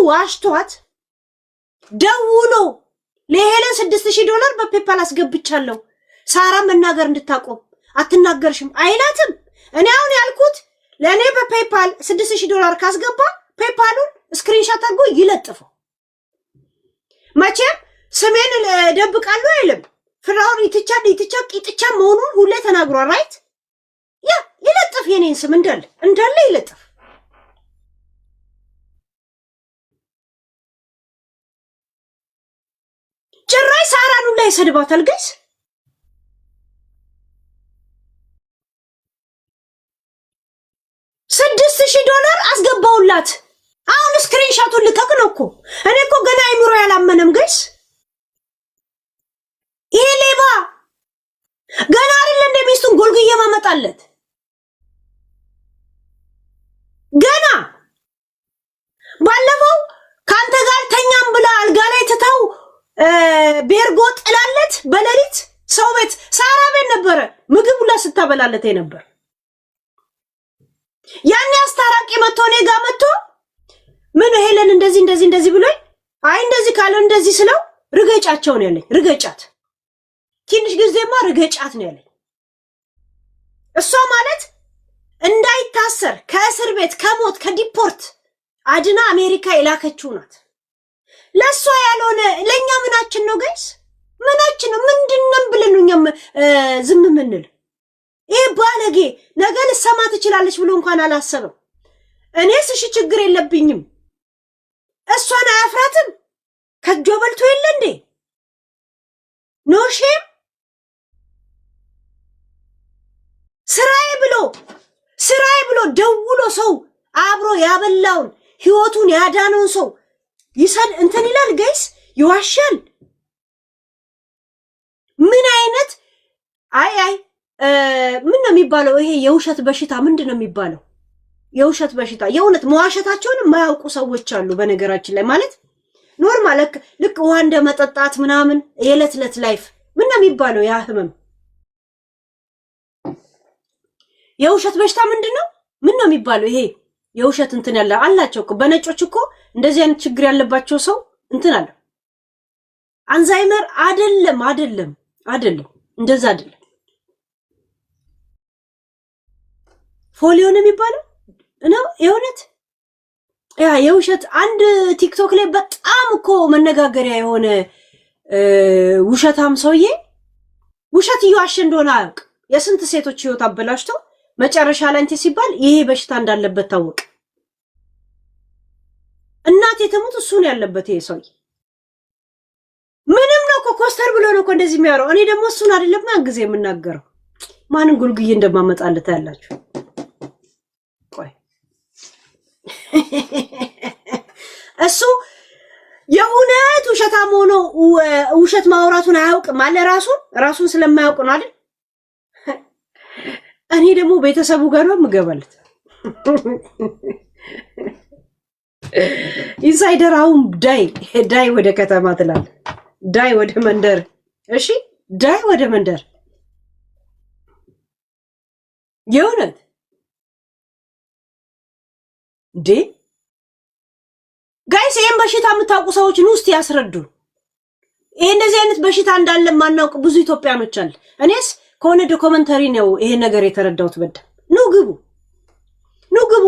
ዋሽቷት ደውሎ ለሄለን $6000 በፔፓል አስገብቻለሁ ሳራ መናገር እንድታቆም አትናገርሽም አይላትም። እኔ አሁን ያልኩት ለኔ በፔፓል $6000 ካስገባ ፔፓሉን ስክሪንሾት አድርጎ ይለጥፈው። መቼም ስሜን ደብቃለሁ አይልም። ፍራውን ይትቻ መሆኑን ሁሌ ተናግሯል። ራይት ያ ይለጥፍ፣ የኔን ስም እንዳለ ይለጥፍ። ጭራይ ሳራኑ ላይ ሰድባታል። ጋይስ $6000 አስገባውላት። አሁን ስክሪንሾቱን ልቀቅ ነው እኮ። እኔ እኮ ገና አይምሮ ያላመነም ጋይስ። ይሄ ሌባ ገና አይደለ እንደ ሚስቱን ጎልጉዬ ማመጣለት ገና ባለፈው ካንተ ጋር ተኛም ብላ አልጋ ላይ ትታው ቤርጎ ጥላለት በሌሊት ሰው ቤት ሳራ ቤት ነበረ ምግብ ሁላ ስታበላለት ነበር። ያኔ አስታራቂ መጥቶ እኔ ጋር መጥቶ ምን ሄለን እንደዚህ ብሎኝ አይ እንደዚህ ካለ እንደዚህ ስለው ርገጫቸው ነው ያለኝ። ርገጫት ትንሽ ጊዜማ ርገጫት ነው ያለኝ። እሷ ማለት እንዳይታሰር ከእስር ቤት ከሞት ከዲፖርት አድና አሜሪካ የላከችው ናት። ለሷ ያልሆነ ለኛ ምናችን ነው ጋይስ? ምናችን ነው? ምንድነው ብለን ነው እኛም ዝም ምንል? ይሄ ባለጌ ነገ ልሰማ ትችላለች ብሎ እንኳን አላሰበም። እኔስ እሺ ችግር የለብኝም። እሷን አያፍራትም? ከጆ በልቶ የለ እንዴ? ኖሼም ስራዬ ብሎ ደውሎ ሰው አብሮ ያበላውን ህይወቱን ያዳነውን ሰው ይሰድ እንትን ይላል ጋይስ፣ ይዋሻል። ምን አይነት ምን ነው የሚባለው? ይሄ የውሸት በሽታ ምንድነው የሚባለው? የውሸት በሽታ። የእውነት መዋሸታቸውን የማያውቁ ሰዎች አሉ። በነገራችን ላይ ማለት ኖርማል ልክ ውሃ እንደመጠጣት ምናምን የዕለት ላይፍ ምን ነው የሚባለው? ያ ህመም የውሸት በሽታ ምንድነው? ምን ነው የሚባለው? ይሄ የውሸት እንትን ያለ አላቸው እኮ በነጮች እኮ እንደዚህ አይነት ችግር ያለባቸው ሰው እንትን አለ። አንዛይመር አይደለም እንደዛ አይደለም። ፎሊዮ ነው የሚባለው ነው የእውነት ያ የውሸት። አንድ ቲክቶክ ላይ በጣም እኮ መነጋገሪያ የሆነ ውሸታም ሰውዬ ውሸት እየዋሸ እንደሆነ አያውቅ የስንት ሴቶች ህይወት አበላሽቶ መጨረሻ ላይ እንት ሲባል ይሄ በሽታ እንዳለበት ታወቀ። እናት የተሙት እሱ ነው ያለበት ይሄ ሰውዬ። ምንም ነው እኮ ኮስተር ብሎ ነው እኮ እንደዚህ የሚያወራው። እኔ ደግሞ እሱን አይደለም ያን ጊዜ የምናገረው ማንን ጉልጉዬ እንደማመጣለት ያላችሁ። ቆይ እሱ የእውነት ውሸታም ሆኖ ውሸት ማውራቱን አያውቅም አለ። ራሱን ስለማያውቅ ነው አይደል? እኔ ደግሞ ቤተሰቡ ጋር ነው የምገባለት። ኢንሳይደር አሁን ዳይ ወደ ከተማ ትላል፣ ዳይ ወደ መንደር። እሺ ዳይ ወደ መንደር የእውነት እንዴ ጋይስ፣ ይሄን በሽታ የምታውቁ ሰዎች ነው እስቲ ያስረዱ። ይሄ እንደዚህ አይነት በሽታ እንዳለ ማናውቅ ብዙ ኢትዮጵያኖች አለ። እኔስ ከሆነ ዶክመንተሪ ነው ይሄ ነገር የተረዳሁት። ኑ ግቡ።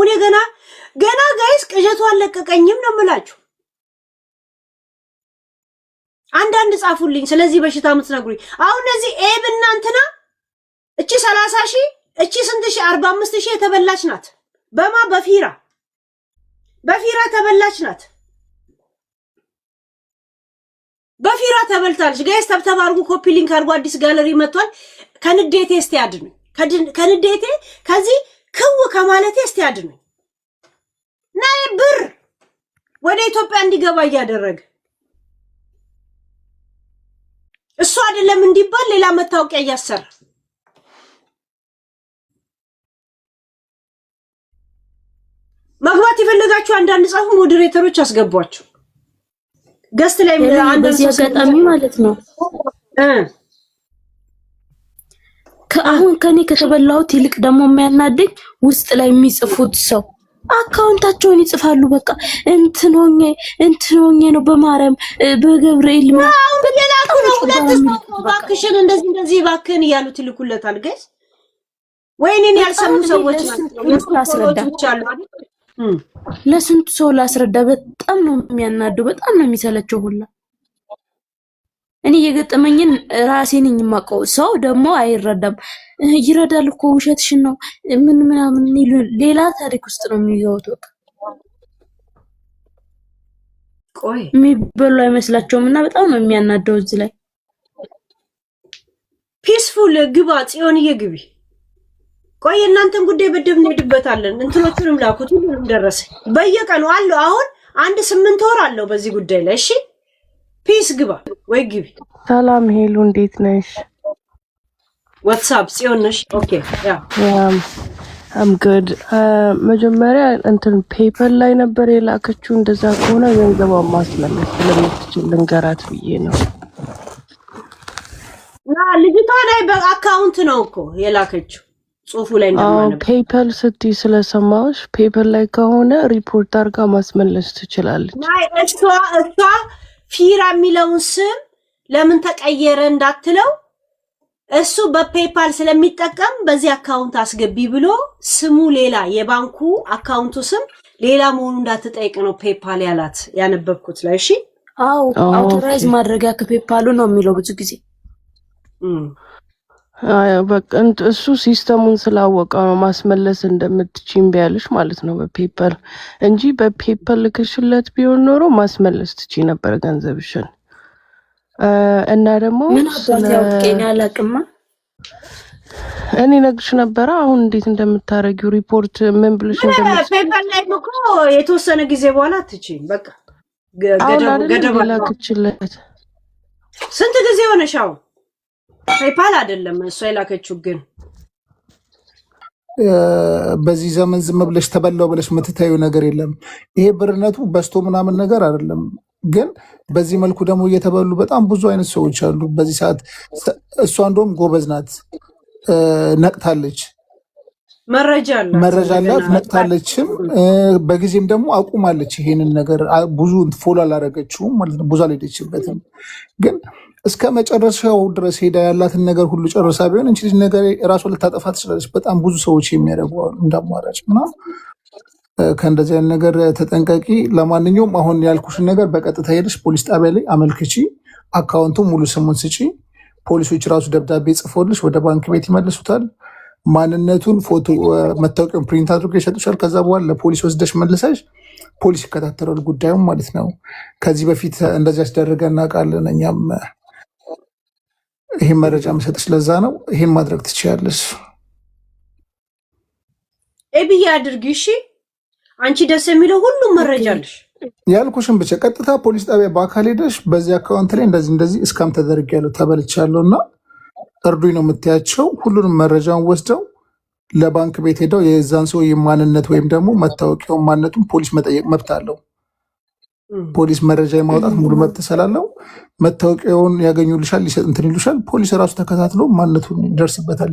እኔ ገና ጋይስ ቅዠቱ አለቀቀኝም ነው የምላችሁ። አንዳንድ ጻፉልኝ ስለዚህ በሽታ የምትነግሩኝ። አሁን እነዚህ ኤብ እና እንትና እቺ 30,000 እቺ ስንት ሺህ 45,000 የተበላች ናት። በፊራ ተበላች ናት። በፊራ ተበልታለች። ጋይስ ተብተብ አድርጉ፣ ኮፒ ሊንክ አድርጉ። አዲስ ጋለሪ መጥቷል። ከንዴቴ እስቲ አድኑኝ። ከንዴቴ ከዚህ ክው ከማለቴ እስቲ አድኑኝ። ናይ ብር ወደ ኢትዮጵያ እንዲገባ እያደረገ እሱ አይደለም እንዲባል ሌላ መታወቂያ እያሰራ መግባት የፈለጋችሁ አንዳንድ ጻፉ፣ ሞዴሬተሮች አስገቧቸው። ገስት ላይ በዚህ አጋጣሚ ማለት ነው ከአሁን ከኔ ከተበላሁት ይልቅ ደግሞ የሚያናደኝ ውስጥ ላይ የሚጽፉት ሰው አካውንታቸውን ይጽፋሉ። በቃ እንትኖኝ ነው በማርያም በገብርኤል የላኩ ነው። ሁለት ሰው እባክሽን እንደዚህ እባክህን እያሉት ይልኩለታል። ጋይስ ወይኔን ያልሰሙ ሰዎች ናቸው። ለስንቱ ሰው ላስረዳ። በጣም ነው የሚያናደው፣ በጣም ነው የሚሰለቸው ሁላ። እኔ የገጠመኝን ራሴ ነኝ የማውቀው። ሰው ደግሞ አይረዳም። ይረዳል እኮ ውሸትሽን ነው ምናምን ሌላ ታሪክ ውስጥ ነው የሚገቡት። በቃ ቆይ የሚበሉ አይመስላቸውም እና በጣም ነው የሚያናደው። እዚህ ላይ ፒስፉል ግባ ጽዮንዬ ግቢ። ቆይ እናንተን ጉዳይ በደብ እንሄድበታለን። እንትኖቹንም ላኩት ሁሉንም ደረሰ በየቀኑ አለው። አሁን 8 ወር አለው በዚህ ጉዳይ ላይ። እሺ ፒስ ግባ ወይ ግቢ። ሰላም ሄሉ እንዴት ነሽ? ዋትስአፕ ጽዮን ነሽ? ኦኬ ያ አም ጉድ። መጀመሪያ እንትን ፔፐር ላይ ነበር የላከችው። እንደዛ ከሆነ ገንዘቧን ማስመለስ ስለምትችል ልንገራት ብዬ ነው። ልጅቷ ላይ በአካውንት ነው እኮ የላከችው ጽሁፉ ላይ እንደማነው። ፔፐር ስትይ ስለሰማሽ ፔፐር ላይ ከሆነ ሪፖርት አድርጋ ማስመለስ ትችላለች። እሷ ፊራ የሚለውን ስም ለምን ተቀየረ እንዳትለው እሱ በፔፓል ስለሚጠቀም በዚህ አካውንት አስገቢ ብሎ ስሙ ሌላ የባንኩ አካውንቱ ስም ሌላ መሆኑ እንዳትጠይቅ ነው ፔፓል ያላት ያነበብኩት ላይ። እሺ አው አውቶራይዝ ማድረጊያ ከፔፓሉ ነው የሚለው ብዙ ጊዜ። በቃ እሱ ሲስተሙን ስላወቀ ነው ማስመለስ እንደምትችይም ቢያልሽ ማለት ነው በፔፐር እንጂ በፔፐር ልክሽለት ቢሆን ኖሮ ማስመለስ ትችይ ነበር ገንዘብሽን። እና ደግሞ ምን አባቴ ያውቀኝ አላቅማ። እኔ ነግሽ ነበር አሁን እንዴት እንደምታረጊው ሪፖርት ምን ብለሽ ፔፐር ላይ እኮ የተወሰነ ጊዜ በኋላ ትችይ በቃ ገደብ ላክችለት። ስንት ጊዜ ሆነሻው? ፔፓል አይደለም እሷ የላከችው። ግን በዚህ ዘመን ዝም ብለሽ ተበላው ብለሽ የምትታዩ ነገር የለም። ይሄ ብርነቱ በስቶ ምናምን ነገር አይደለም። ግን በዚህ መልኩ ደግሞ እየተበሉ በጣም ብዙ አይነት ሰዎች አሉ በዚህ ሰዓት። እሷ እንደውም ጎበዝ ናት፣ ነቅታለች፣ መረጃ አላት፣ ነቅታለችም። በጊዜም ደግሞ አቁማለች ይሄንን ነገር። ብዙ ፎሎ አላደረገችውም ማለት ነው፣ ብዙ አልሄደችበትም። ግን እስከ መጨረሻው ድረስ ሄዳ ያላትን ነገር ሁሉ ጨርሳ ቢሆን እንቺ ልጅ ነገር ራሷን ልታጠፋ ትችላለች። በጣም ብዙ ሰዎች የሚያደርጉ እንዳማራጭ ምናምን። ከእንደዚህ አይነት ነገር ተጠንቀቂ። ለማንኛውም አሁን ያልኩሽን ነገር በቀጥታ ሄደሽ ፖሊስ ጣቢያ ላይ አመልክቺ፣ አካውንቱ ሙሉ ስሙን ስጪ። ፖሊሶች ራሱ ደብዳቤ ጽፎልሽ ወደ ባንክ ቤት ይመልሱታል። ማንነቱን ፎቶ፣ መታወቂያውን ፕሪንት አድርጎ ይሰጡሻል። ከዛ በኋላ ለፖሊስ ወስደሽ መልሰሽ ፖሊስ ይከታተላል ጉዳዩም ማለት ነው። ከዚህ በፊት እንደዚህ ያስደረገ እናውቃለን እኛም። ይሄን መረጃ መሰጥሽ ለዛ ነው። ይሄን ማድረግ ትችያለሽ። ኤቢዬ አድርጊ እሺ። አንቺ ደስ የሚለው ሁሉም መረጃ አለሽ። ያልኩሽን ብቻ ቀጥታ ፖሊስ ጣቢያ በአካል ሄደሽ በዚህ አካውንት ላይ እንደዚህ እስካም ተደርጊያለሁ ተበልቻለሁ እና እርዱኝ ነው የምትያቸው። ሁሉንም መረጃውን ወስደው ለባንክ ቤት ሄደው የዛን ሰው ማንነት ወይም ደግሞ መታወቂያውን ማንነቱን ፖሊስ መጠየቅ መብት አለው። ፖሊስ መረጃ የማውጣት ሙሉ መብት ስላለው መታወቂያውን ያገኙልሻል፣ እንትን ይሉሻል። ፖሊስ ራሱ ተከታትሎ ማንነቱን ይደርስበታል።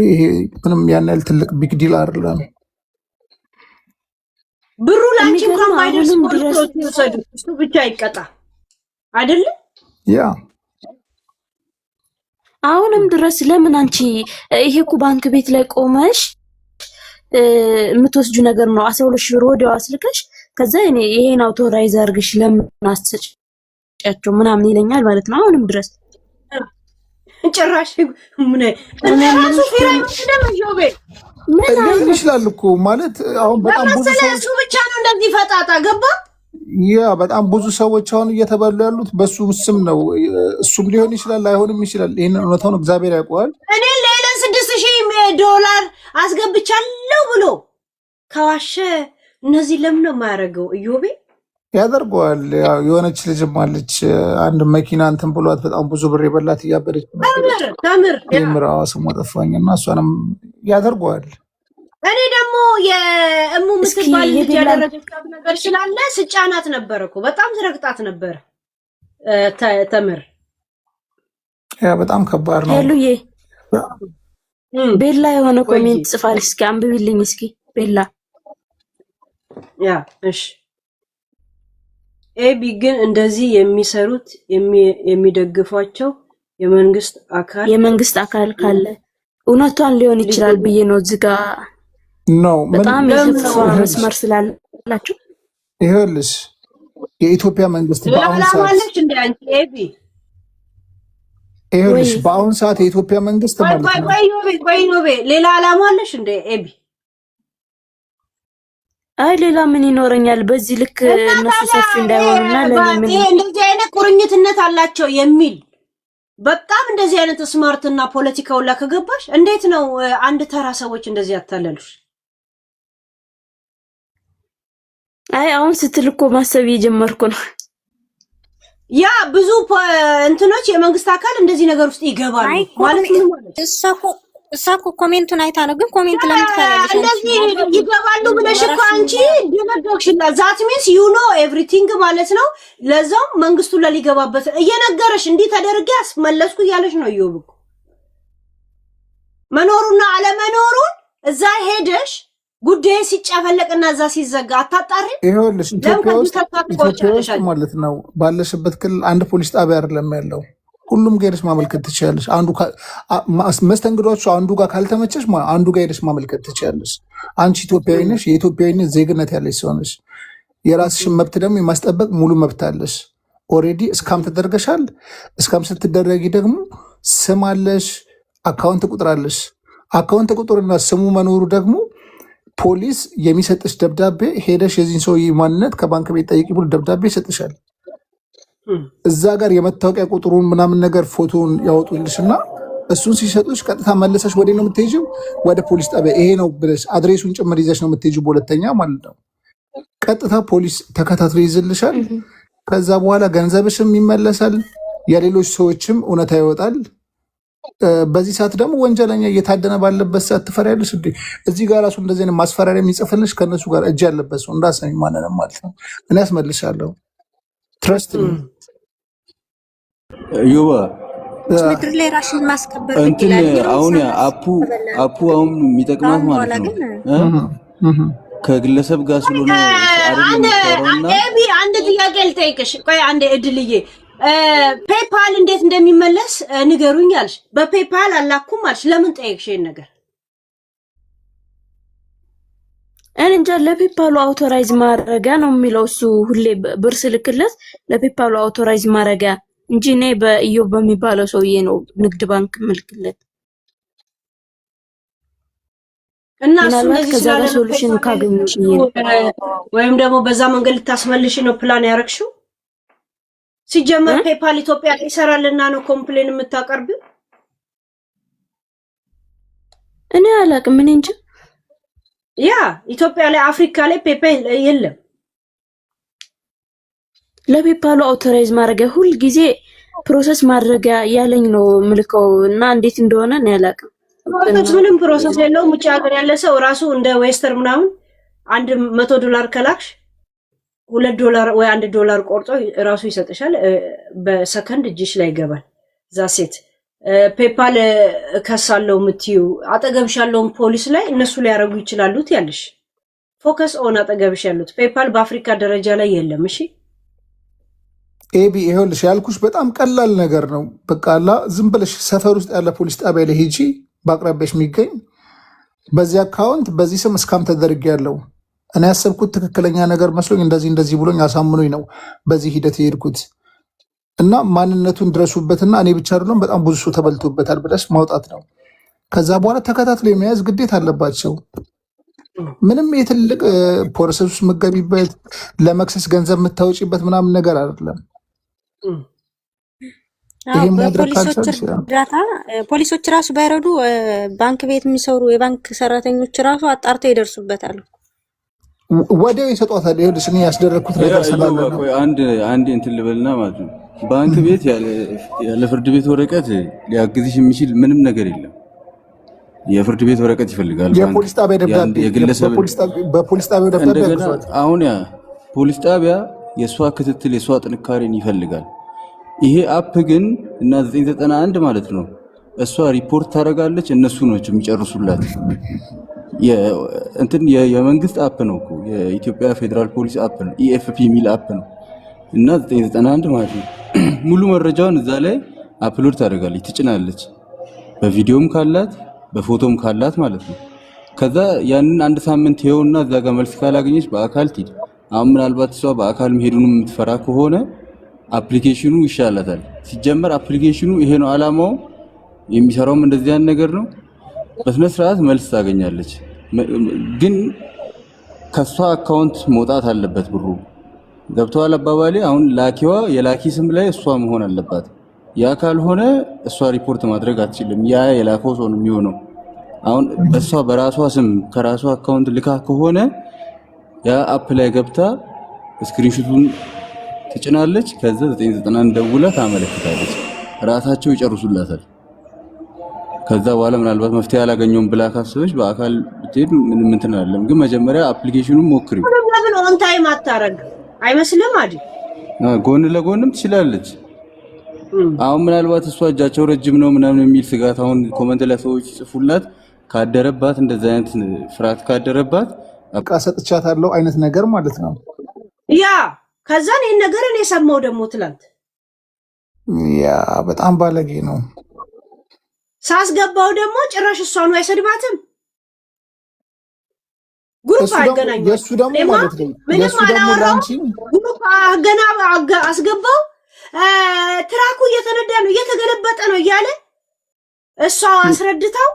ይሄ ምንም ያን ያህል ትልቅ ቢግ ዲል አይደለም። ብሩ ላንቺ እንኳን ባይደርስ ፖሊሶች ይወሰዱ፣ እሱ ብቻ ይቀጣ አይደለም። ያ አሁንም ድረስ ለምን አንቺ ይሄ እኮ ባንክ ቤት ላይ ቆመሽ የምትወስጁ ነገር ነው። 12 ሺህ ብር ወዲያው አስልከሽ ከዛ እኔ ይሄን አውቶራይዝ አድርግሽ ለምን አስጨጫቸው ምናምን ይለኛል ማለት ነው። አሁንም ድረስ ጭራሽ ምን ራሱ ፊራይ እንደመጆቤ ምን ይችላል እኮ ማለት አሁን በጣም ብዙ ሰዎች እሱ ብቻ ነው እንደዚህ ፈጣጣ ገባ። ያ በጣም ብዙ ሰዎች አሁን እየተባሉ ያሉት በሱ ስም ነው። እሱም ሊሆን ይችላል ላይሆንም ይችላል። ይሄንን እውነታውን እግዚአብሔር ያውቀዋል። እኔ ሌላ $6,000 አስገብቻለሁ ብሎ ከዋሸ እነዚህ ለምን ነው የማያደርገው? እዮቤ ያደርገዋል። ያው የሆነች ልጅም አለች አንድ መኪና እንትን ብሏት በጣም ብዙ ብር የበላት እያበደች ተምር ስሟ ጠፋኝና እሷንም ያደርገዋል። እኔ ደግሞ የእሙ ምትባል ልጅ ያደረገችው ነገር ስላለ ስጫናት ነበር እኮ በጣም ትረግጣት ነበር። ተምር ያ በጣም ከባድ ነው። ሄሉዬ ቤላ የሆነ ኮሜንት ጽፋለች። እስኪ አንብቢልኝ እስኪ ቤላ። ያ እሺ ኤቢ ግን እንደዚህ የሚሰሩት የሚደግፏቸው የመንግስት አካል ካለ እውነቷን ሊሆን ይችላል ብዬ ነው እዚህ ጋር ነው በጣም የሰፋ መስመር ስላላችሁ ይኸውልሽ የኢትዮጵያ መንግስት በአሁን ሰዓት ለዓላማለች እንደ አንቺ ኤቢ ይኸውልሽ በአሁን ሰዓት የኢትዮጵያ መንግስት ማለት ነው ቆይ ሌላ ዓላማ አለሽ እንደ ኤቢ አይ ሌላ ምን ይኖረኛል በዚህ ልክ እነሱ ሰፊ እንዳይሆኑና ለምን እንደዚህ አይነት ቁርኝትነት አላቸው የሚል በጣም እንደዚህ አይነት ስማርትና ፖለቲካው ላይ ከገባሽ እንዴት ነው አንድ ተራ ሰዎች እንደዚህ ያታለሉሽ? አይ አሁን ስትልኮ ማሰብ የጀመርኩ ነው። ያ ብዙ እንትኖች የመንግስት አካል እንደዚህ ነገር ውስጥ ይገባሉ ማለት ነው ማለት እሳኮ ኮሜንቱን አይታ ነው ግን ኮሜንት ለምን ታያለሽ? እንደዚህ ይገባሉ ብለሽ እኮ አንቺ ደነገርሽና ዛት ሚንስ ዩ ኖ ኤቭሪቲንግ ማለት ነው። ለዛው መንግስቱ ለሊገባበት እየነገረሽ እንዲህ ተደርጌ አስመለስኩ እያለሽ ነው። ይወብኩ መኖሩና አለመኖሩን እዛ ሄደሽ ጉዳይ ሲጨፈለቅና እዛ ሲዘጋ አታጣሪ። ይኸውልሽ ኢትዮጵያ ውስጥ ማለት ነው ባለሽበት ክልል አንድ ፖሊስ ጣቢያ አይደለም ያለው ሁሉም ጋር ሄደሽ ማመልከት ትችያለሽ። አንዱ መስተንግዶቹ አንዱ ጋር ካልተመቸሽ አንዱ ጋር ሄደሽ ማመልከት ትችያለሽ። አንቺ ኢትዮጵያዊ ነሽ፣ የኢትዮጵያዊነት ዜግነት ያለሽ ሰው ነሽ። የራስሽን መብት ደግሞ የማስጠበቅ ሙሉ መብት አለሽ። ኦልሬዲ እስካም ተደርገሻል። እስካም ስትደረጊ ደግሞ ስም አለሽ፣ አካውንት ቁጥር አለሽ። አካውንት ቁጥርና ስሙ መኖሩ ደግሞ ፖሊስ የሚሰጥሽ ደብዳቤ ሄደሽ የዚህን ሰው ማንነት ከባንክ ቤት ጠይቂ ብሎ ደብዳቤ ይሰጥሻል። እዛ ጋር የመታወቂያ ቁጥሩን ምናምን ነገር ፎቶን ያወጡልሽና እሱን ሲሰጡሽ ቀጥታ መለሰሽ ወደ ነው የምትሄጂው ወደ ፖሊስ ጣቢያ። ይሄ ነው ብለሽ አድሬሱን ጭምር ይዘሽ ነው የምትሄጂው በሁለተኛ ማለት ነው። ቀጥታ ፖሊስ ተከታትሎ ይዝልሻል። ከዛ በኋላ ገንዘብሽም ይመለሳል፣ የሌሎች ሰዎችም እውነታ ይወጣል። በዚህ ሰዓት ደግሞ ወንጀለኛ እየታደነ ባለበት ሰዓት ትፈሪያለሽ እንዴ? እዚህ ጋር ራሱ እንደዚህ አይነት ማስፈራሪያ የሚጽፍልሽ ከነሱ ጋር እጅ ያለበት ሰው እንዳሰሚ ማንንም ማለት ነው። እኔ ያስመልሻለሁ። ትረስት ዩባ ምድር ላይ ራሽን ማስከበር እንትን አሁን አፑ አሁን የሚጠቅማት ማለት ነው ከግለሰብ ጋር ስለሆነ አይደለም። ኤቢ አንድ ጥያቄ ልጠይቅሽ። ቆይ አንዴ እድልዬ ፔፓል እንዴት እንደሚመለስ ንገሩኝ አልሽ። በፔፓል አላኩም አልሽ። ለምን ጠይቅሽ ይሄን ነገር? እንጃ ለፔፓሉ አውቶራይዝ ማድረጊያ ነው የሚለው እሱ ሁሌ ብር ስልክለት ለፔፓሉ አውቶራይዝ ማድረጊያ እንጂ እኔ በኢዮብ በሚባለው ሰውዬ ነው ንግድ ባንክ ምልክለት እና እሱ እንደዚህ ከዛ ሶሉሽን ካገኘሽ ወይም ደግሞ በዛ መንገድ ልታስመልሽ ነው ፕላን ያረግሽው? ሲጀመር ፔፓል ኢትዮጵያ ላይ ይሰራልና ነው ኮምፕሌን የምታቀርቢው? እኔ አላቅም። ምን እንጂ ያ ኢትዮጵያ ላይ አፍሪካ ላይ ፔፓል የለም። ለፔፓሉ አውቶራይዝ ማድረጊያ ሁሉ ጊዜ ፕሮሰስ ማድረጊያ ያለኝ ነው ምልከው እና እንዴት እንደሆነ እኔ አላቅም። ምንም ፕሮሰስ የለውም። ውጭ ሀገር ያለ ሰው ራሱ እንደ ዌስተር ምናምን $100 ከላክሽ $2 ወይ $1 ቆርጦ ራሱ ይሰጥሻል። በሰከንድ እጅሽ ላይ ይገባል። ዛሴት ፔፓል ከሳለው ምትዩ አጠገብሽ ያለውን ፖሊስ ላይ እነሱ ሊያረጉ ይችላሉት ያለሽ ፎከስ ኦን አጠገብሽ ያሉት ፔፓል በአፍሪካ ደረጃ ላይ የለም። እሺ ኤቢ ይኸውልሽ ያልኩሽ በጣም ቀላል ነገር ነው። በቃላ ዝም ብለሽ ሰፈር ውስጥ ያለ ፖሊስ ጣቢያ ላይ ሂጂ፣ በአቅራቢያሽ የሚገኝ በዚህ አካውንት በዚህ ስም እስካም ተደርጌያለሁ እኔ ያሰብኩት ትክክለኛ ነገር መስሎኝ እንደዚህ ብሎኝ አሳምኖኝ ነው በዚህ ሂደት የሄድኩት እና ማንነቱን ድረሱበትና እኔ ብቻ አይደለም በጣም ብዙ ሰው ተበልቶበታል ብለሽ ማውጣት ነው። ከዛ በኋላ ተከታትሎ የመያዝ ግዴታ አለባቸው። ምንም የትልቅ ፕሮሰስ ውስጥ መገቢበት ለመክሰስ ገንዘብ የምታወጪበት ምናምን ነገር አይደለም። ፖሊሶች ራሱ ባይረዱ ባንክ ቤት የሚሰሩ የባንክ ሰራተኞች ራሱ አጣርተው ይደርሱበታል። ወዲያው ይሰጧታል። ይኸውልሽ እኔ ያስደረግኩት ነገር ስላለ ነው። አንድ እንትን ልበልና ማለት ነው ባንክ ቤት ያለ ፍርድ ቤት ወረቀት ሊያግዝሽ የሚችል ምንም ነገር የለም። የፍርድ ቤት ወረቀት ይፈልጋል። የፖሊስ ጣቢያ ደብዳቤ በፖሊስ ጣቢያ ደብዳቤ አሁን ያ ፖሊስ ጣቢያ የሷ ክትትል የሷ ጥንካሬን ይፈልጋል። ይሄ አፕ ግን እና 991 ማለት ነው እሷ ሪፖርት ታደርጋለች፣ እነሱ ናቸው የሚጨርሱላት። እንትን የመንግስት አፕ ነው እኮ የኢትዮጵያ ፌዴራል ፖሊስ አፕ ነው፣ ኢኤፍፒ የሚል አፕ ነው እና 991 ማለት ነው። ሙሉ መረጃውን እዛ ላይ አፕሎድ ታደርጋለች፣ ትጭናለች፣ በቪዲዮም ካላት በፎቶም ካላት ማለት ነው። ከዛ ያንን አንድ ሳምንት ይኸውና እዛ ጋር መልስ ካላገኘች በአካል ትሄድ። አሁን ምናልባት እሷ በአካል መሄዱን የምትፈራ ከሆነ አፕሊኬሽኑ ይሻላታል። ሲጀመር አፕሊኬሽኑ ይሄ ነው አላማው፣ የሚሰራውም እንደዚህ ያን ነገር ነው። በስነ ስርዓት መልስ ታገኛለች። ግን ከሷ አካውንት መውጣት አለበት ብሩ። ገብተዋል አባባሌ? አሁን ላኪዋ የላኪ ስም ላይ እሷ መሆን አለባት። ያ ካልሆነ እሷ ሪፖርት ማድረግ አትችልም። ያ የላከው ሰው ነው የሚሆነው። አሁን እሷ በራሷ ስም ከራሷ አካውንት ልካ ከሆነ ያ አፕ ላይ ገብታ ስክሪንሾቱን ትጭናለች። ከዛ 991 ደውላ ታመለክታለች። ራሳቸው ይጨርሱላታል። ከዛ በኋላ ምናልባት መፍትሄ አላገኘውም ብላ ካሰበች በአካል ብትሄድ ምንም እንትን አይደለም። ግን መጀመሪያ አፕሊኬሽኑን ሞክሪ። ለምን ኦን ታይም አታረግ አይመስልም? አይደል ጎን ለጎንም ትችላለች። አሁን ምናልባት እሷ እጃቸው ረጅም ነው ምናምን የሚል ስጋት አሁን ኮመንት ላይ ሰዎች ይጽፉላት ካደረባት፣ እንደዚህ አይነት ፍርሃት ካደረባት በቃ ሰጥቻታለሁ አይነት ነገር ማለት ነው። ያ ከዛን ይሄን ነገር እኔ ሰማው ደግሞ ትላንት። ያ በጣም ባለጌ ነው። ሳስገባው ደግሞ ጭራሽ እሷን አይሰድባትም። ጉሩፕ አገናኝ የሱ ደግሞ ማለት ነው። ምንም አላወራው። ጉሩፕ ገና አስገባው። ትራኩ እየተነዳ ነው እየተገለበጠ ነው እያለ እሷ አስረድታው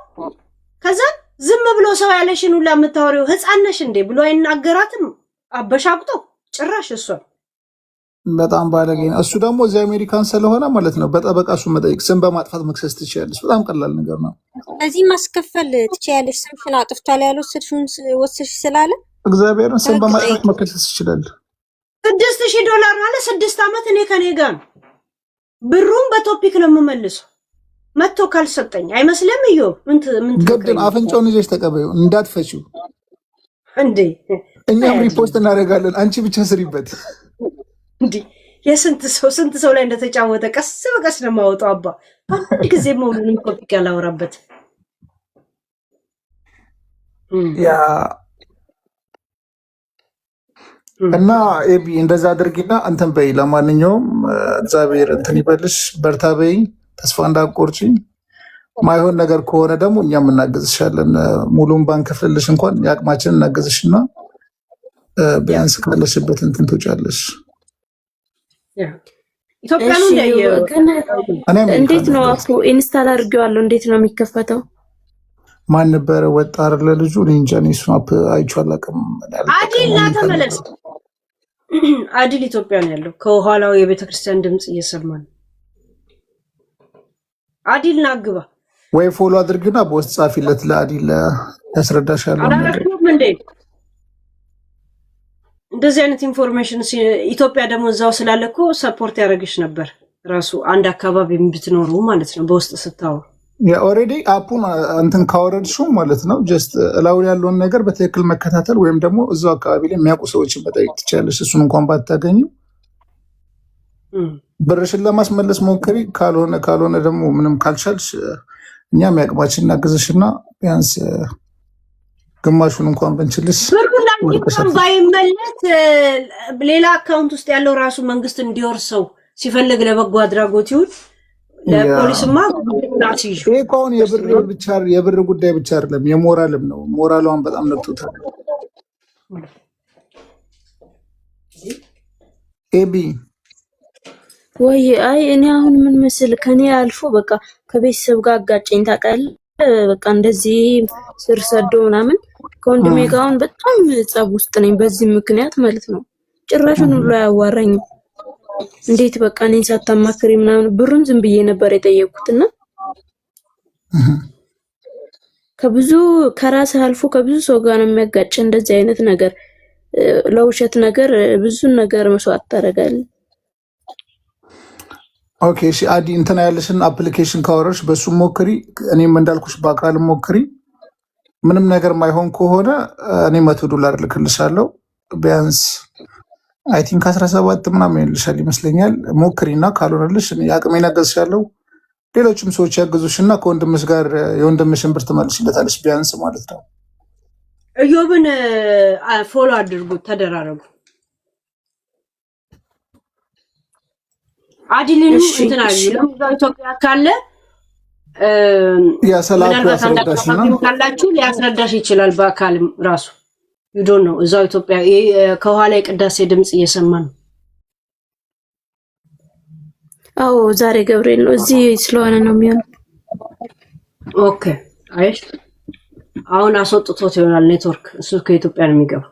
ከዛ ዝም ብሎ ሰው ያለሽን ሁላ የምታወሪው ህፃን ነሽ እንዴ ብሎ አይናገራትም። አበሻቅጦ ጭራሽ እሷ በጣም ባለጌ ነው። እሱ ደግሞ እዚህ አሜሪካን ስለሆነ ማለት ነው በጠበቃ እሱ መጠየቅ፣ ስም በማጥፋት መክሰስ ትችያለሽ። በጣም ቀላል ነገር ነው። ስለዚህ ማስከፈል ትችያለሽ። ስምሽን አጥፍቷል ያለው ስልሽን ወስሽ ስላለ እግዚአብሔርን ስም በማጥፋት መክሰስ ይችላል። $6000 ማለት 6 ዓመት እኔ ከኔ ጋር ነው። ብሩን በቶፒክ ነው የምመልሰው። መጥቶ ካልሰጠኝ አይመስልም? እዩ ምን ግድን አፍንጫውን ይዘሽ ተቀበዩ እንዳትፈቺው እንዴ። እኛም ሪፖስት እናደርጋለን፣ አንቺ ብቻ ስሪበት። እንዴ የስንት ሰው ላይ እንደተጫወተ ቀስ በቀስ ነው የማወጣው። አባ አንድ ጊዜ ሙሉን ቶፒክ ያላወራበት ያ እና ኤቢ እንደዛ አድርጊና እንትን በይ። ለማንኛውም እግዚአብሔር እንትን ይበልሽ፣ በርታ በይ፣ ተስፋ እንዳትቆርጪ። ማይሆን ነገር ከሆነ ደግሞ እኛም እናገዝሻለን። ሙሉን ባንክ ከፍልልሽ እንኳን የአቅማችንን እናገዝሽና ቢያንስ ካለሽበት እንትን ትወጫለሽ። ኢትዮጵያኑ እንዴት ነው አፉ ኢንስታል አድርጌዋለሁ። እንዴት ነው የሚከፈተው? ማን ነበረ ወጣር ለልጁ እንጃ። እሱ አፕ አይቼው አላውቅም። አዲል ና ተመለስ። አዲል ኢትዮጵያ ነው ያለው። ከኋላው የቤተክርስቲያን ድምጽ እየሰማን። አዲል ና ግባ ወይ ፎሎ አድርግና በውስጥ ጻፊለት ለአዲል ያስረዳሻል። አላረኩም እንዴ እንደዚህ አይነት ኢንፎርሜሽን ኢትዮጵያ ደግሞ እዛው ስላለኮ ሰፖርት ያደርግሽ ነበር። ራሱ አንድ አካባቢ ብትኖሩ ማለት ነው በውስጥ ስታወሩ ያ ኦሬዲ አፑን እንትን ካወረድሽው ማለት ነው ጀስት እላው ያለውን ነገር በትክክል መከታተል ወይም ደግሞ እዛው አካባቢ ላይ የሚያውቁ ሰዎችን መጠየቅ ትችላለሽ። እሱን እንኳን ባታገኙ ብርሽን ለማስመለስ ሞክሪ። ካልሆነ ደግሞ ምንም ካልቻልሽ እኛም ያቅማችን እናግዝሽና ቢያንስ ግማሹን እንኳን ብንችልሽ ብሩን ባይመለስ ሌላ አካውንት ውስጥ ያለው ራሱ መንግስት እንዲወርሰው ሲፈልግ ለበጎ አድራጎት ይሁን ለፖሊስማ ናሲሽ እኮን የብር ጉዳይ ብቻ አይደለም የሞራልም ነው። ሞራሏን በጣም ነክቶታል። ኤቢ ወይ አይ እኔ አሁን ምን መስል ከኔ አልፎ በቃ ከቤተሰብ ጋር አጋጨኝ ታውቃለህ። በቃ እንደዚህ ስር ሰዶ ምናምን ከወንድሜ ጋር አሁን በጣም ጸብ ውስጥ ነኝ በዚህ ምክንያት ማለት ነው። ጭራሹን ሁሉ አያዋራኝም። እንዴት በቃ እኔን ሳታማክሪ ምናምን ብሩን ዝም ብዬ ነበር የጠየቅኩትና ከራስ አልፎ ከብዙ ሰው ጋር ነው የሚያጋጭ እንደዚህ አይነት ነገር። ለውሸት ነገር ብዙ ነገር መስዋዕት ታደርጋለህ። ኦኬ እሺ አዲ እንትና ያለሽን አፕሊኬሽን ካወረሽ በሱ ሞክሪ። እኔም እንዳልኩሽ በአካል ሞክሪ። ምንም ነገር ማይሆን ከሆነ እኔ $100 ልክልሻለሁ። ቢያንስ አይ ቲንክ 17 ምናምን ይልሻል ይመስለኛል። ሞክሪና ካልሆነልሽ እኔ አቅሜን አገዝሻለሁ። ሌሎችም ሰዎች ያገዙሽና ከወንድምሽ ጋር የወንድምሽን ብር ትመልሽለታለሽ ቢያንስ ማለት ነው። እዮብን ፎሎ አድርጉት፣ ተደራረጉ። አዲልን እንትና ኢትዮጵያ ካለ ያሰላቱ ያስረዳሽና ካላችሁ ሊያስረዳሽ ይችላል። በአካልም ራሱ ዩ ዶንት ኖ እዛው ኢትዮጵያ ከኋላ የቅዳሴ ድምጽ እየሰማ ነው። አዎ ዛሬ ገብርኤል ነው እዚህ ስለሆነ ነው የሚሆነው። ኦኬ አይሽ አሁን አስወጥቶት ይሆናል ኔትወርክ። እሱ ከኢትዮጵያ ነው የሚገባው።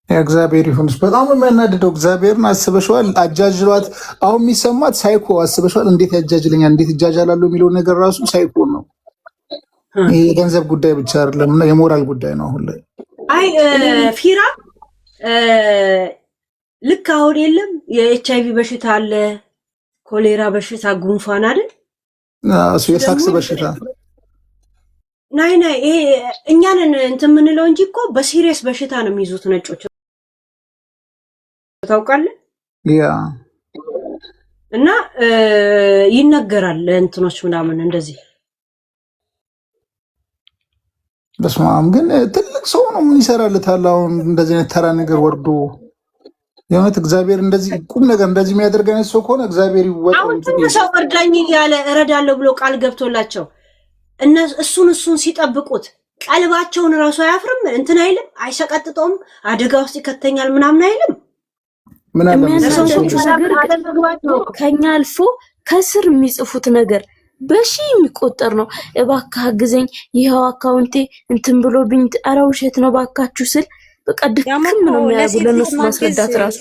እግዚአብሔር ይሁንስ። በጣም የሚያናድደው እግዚአብሔርን አስበሽዋል። አጃጅሏት አሁን የሚሰማት ሳይኮ አስበሽዋል። እንዴት ያጃጅለኛል፣ እንዴት እጃጃላለሁ የሚለው ነገር ራሱ ሳይኮ ነው። ይሄ የገንዘብ ጉዳይ ብቻ አይደለም እና የሞራል ጉዳይ ነው አሁን ላይ። አይ ፊራ ልክ አሁን የለም የኤችአይቪ በሽታ አለ፣ ኮሌራ በሽታ፣ ጉንፋን አይደል? እሱ የሳክስ በሽታ ናይ ይሄ እኛንን እንትን የምንለው እንጂ እኮ በሲሪየስ በሽታ ነው የሚይዙት ነጮች ታውቃለህ? ያ እና ይነገራል እንትኖች ምናምን እንደዚህ። በስማም ግን ትልቅ ሰው ነው ምን ይሰራልታል? አሁን እንደዚህ አይነት ተራ ነገር ወርዶ የእውነት እግዚአብሔር እንደዚህ ቁም ነገር እንደዚህ የሚያደርግ አይነት ሰው ከሆነ እግዚአብሔር ይወጣው። አሁን ሰው እርዳኝ እያለ እረዳለሁ ብሎ ቃል ገብቶላቸው እሱን ሲጠብቁት ቀልባቸውን ራሱ አያፍርም? እንትን አይልም? አይሰቀጥጠውም? አደጋ ውስጥ ይከተኛል ምናምን አይልም? ከኛ አልፎ ከስር የሚጽፉት ነገር በሺ የሚቆጠር ነው። እባክህ አግዘኝ፣ ይኸው አካውንቴ እንትን ብሎብኝ፣ ኧረ ውሸት ነው ባካችሁ ስል በቃ ድክም ነው የሚያደርጉ ለነሱ ማስረዳት ራሱ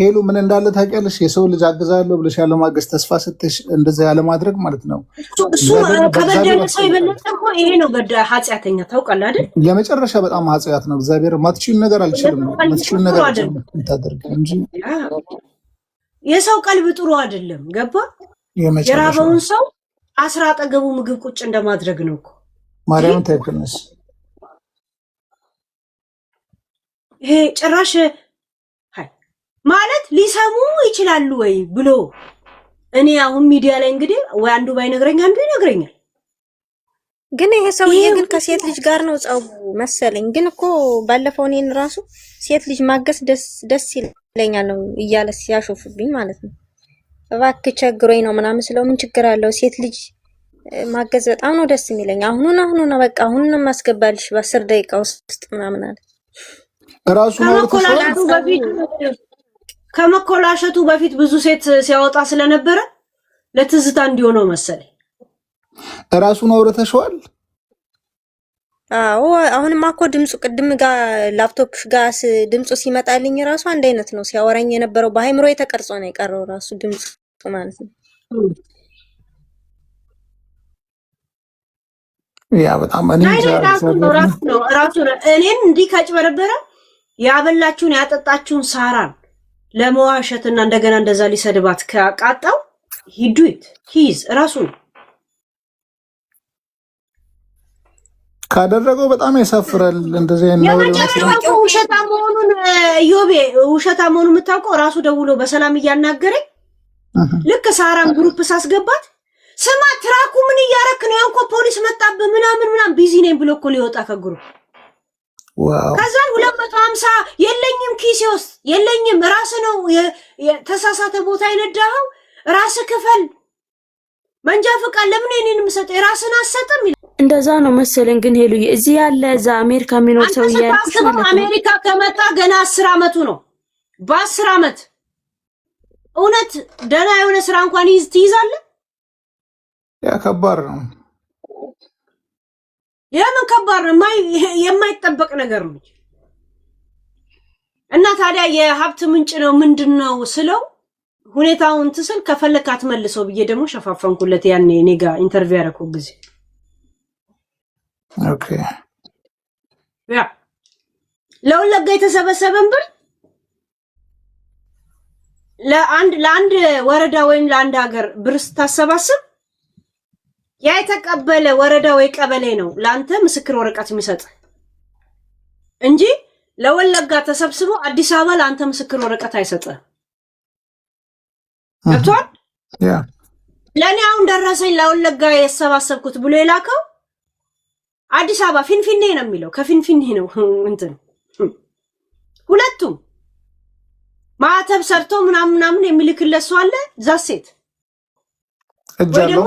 ሄሉ ምን እንዳለ ታውቂያለሽ? የሰው ልጅ አግዛለሁ ብለሽ ያለማገዝ ተስፋ ስትሽ እንደዛ ያለማድረግ ማለት ነው። እሱ ከበደለ ሰው የበለጠ እኮ ይሄ ነው ኃጢአተኛ ታውቃለህ አይደል? የመጨረሻ በጣም ኃጢአት ነው። እግዚአብሔር ማትችል ነገር አልችልም ማትችል ነገር ታደርግ እንጂ የሰው ቀልብ ጥሩ አይደለም። ገባ? የራበውን ሰው አስራ አጠገቡ ምግብ ቁጭ እንደማድረግ ነው እኮ ማርያምን ታይከነስ ይሄ ጭራሽ ማለት ሊሰሙ ይችላሉ ወይ ብሎ እኔ አሁን ሚዲያ ላይ እንግዲህ ወይ አንዱ ባይነግረኝ አንዱ ይነግረኛል። ግን ይሄ ሰውዬ ግን ከሴት ልጅ ጋር ነው ጸቡ መሰለኝ። ግን እኮ ባለፈው እኔን ራሱ ሴት ልጅ ማገስ ደስ ይለኛል ነው እያለ ሲያሾፍብኝ ማለት ነው። እባክህ ቸግሮኝ ነው ምናምን ስለው ምን ችግር አለው ሴት ልጅ ማገዝ በጣም ነው ደስ የሚለኝ። አሁኑን ነው በቃ አሁኑን ማስገባልሽ በ10 ደቂቃ ውስጥ ምናምን አለ። ከመኮላሸቱ በፊት ብዙ ሴት ሲያወጣ ስለነበረ ለትዝታ እንዲሆነው መሰለኝ። ራሱን አውርተሽዋል? አዎ አሁንማ እኮ ድምፁ ቅድም ጋር ላፕቶፕሽ ጋር ድምፁ ሲመጣልኝ ራሱ አንድ አይነት ነው። ሲያወራኝ የነበረው በአይምሮ የተቀርጾ ነው የቀረው ራሱ ድምፁ ማለት ነው። ያ በጣም ራሱ እኔን እንዲህ ካጭበረበረ ያበላችሁን ያጠጣችሁን ሳራን ለመዋሸትና እንደገና እንደዛ ሊሰድባት ካቃጣው ሂዱት ሂዝ ራሱ ካደረገው በጣም ያሳፍራል። እንደዚህ ነው ውሸታ መሆኑን ዮቤ ውሸታ መሆኑን የምታውቀው ራሱ ደውሎ በሰላም እያናገረኝ ልክ ሳራን ግሩፕ ሳስገባት ስማ ትራኩ ምን እያረክ ነው? ያንኮ ፖሊስ መጣብህ ምናምን ቢዚ ነኝ ብሎ እኮ ሊወጣ ከግሩፕ ዋው። ከዛን 250 የለኝም ኪሴ ውስጥ የለኝም። ራስ ነው የተሳሳተ ቦታ ይነዳው ራስ ክፈል መንጃ ፈቃድ ለምን እኔን የምሰጠው ራስን አሰጥም እንደዛ ነው መሰለኝ። ግን ሄሉዬ እዚህ ያለ እዛ አሜሪካ የሚኖር ሰው ያልኩሽ ማለት ነው። አሜሪካ ከመጣ ገና 10 አመቱ ነው። በ10 አመት እውነት ደህና የሆነ ስራ እንኳን ትይዛለህ? ያ ከባድ ነው። የምን ከባድ ነው? የማይጠበቅ ነገር ነው። እና ታዲያ የሀብት ምንጭ ነው ምንድነው ስለው ሁኔታውን ትስል ከፈለክ አትመልሰው ብዬ ደግሞ ሸፋፈንኩለት። ያኔ እኔ ጋር ኢንተርቪው ያደረኩት ጊዜ ኦኬ ያ ለወለጋ የተሰበሰበን ብር ለአንድ ወረዳ ወይም ለአንድ ሀገር ብር ስታሰባስብ ያ የተቀበለ ወረዳ ወይ ቀበሌ ነው ለአንተ ምስክር ወረቀት የሚሰጥ እንጂ ለወለጋ ተሰብስቦ አዲስ አበባ ለአንተ ምስክር ወረቀት አይሰጥም። ገብቷል? ያ ለኔ አሁን ደረሰኝ ለወለጋ የሰባሰብኩት ብሎ የላከው አዲስ አበባ ፊንፊኔ ነው የሚለው ከፊንፊኔ ነው እንትን ሁለቱም ማተብ ሰርቶ ምናምን የሚልክለት ሰው አለ ዛሴት እጃለው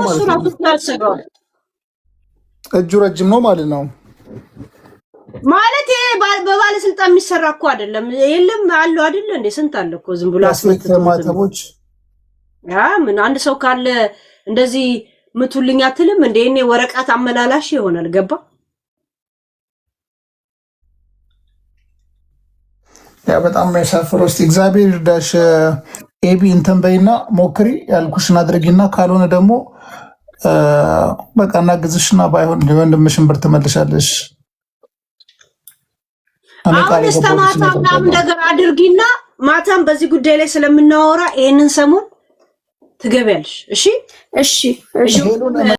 እጁ ረጅም ነው ማለት ነው። ማለት በባለስልጣን የሚሰራ እኮ አይደለም። የለም አሉ አይደል እንዴ? ስንት አለ እኮ ዝም ብሎ ማተቦች። ምን አንድ ሰው ካለ እንደዚህ ምቱልኝ አትልም እንዴ? እኔ ወረቀት አመላላሽ ይሆናል። ገባ? ያ በጣም የሚያሳፍረው። እስቲ እግዚአብሔር ይርዳሽ ኤቢ። እንትን በይና ሞክሪ፣ ያልኩሽን አድርጊና ካልሆነ ደግሞ በቃ እናግዝሽና ባይሆን ወንድምሽን ብር ትመልሻለሽ። አሁን እስተማታ ምናምን ነገር አድርጊና ማታም በዚህ ጉዳይ ላይ ስለምናወራ ይሄንን ሰሞን ትገቢያለሽ። እሺ እሺ እሺ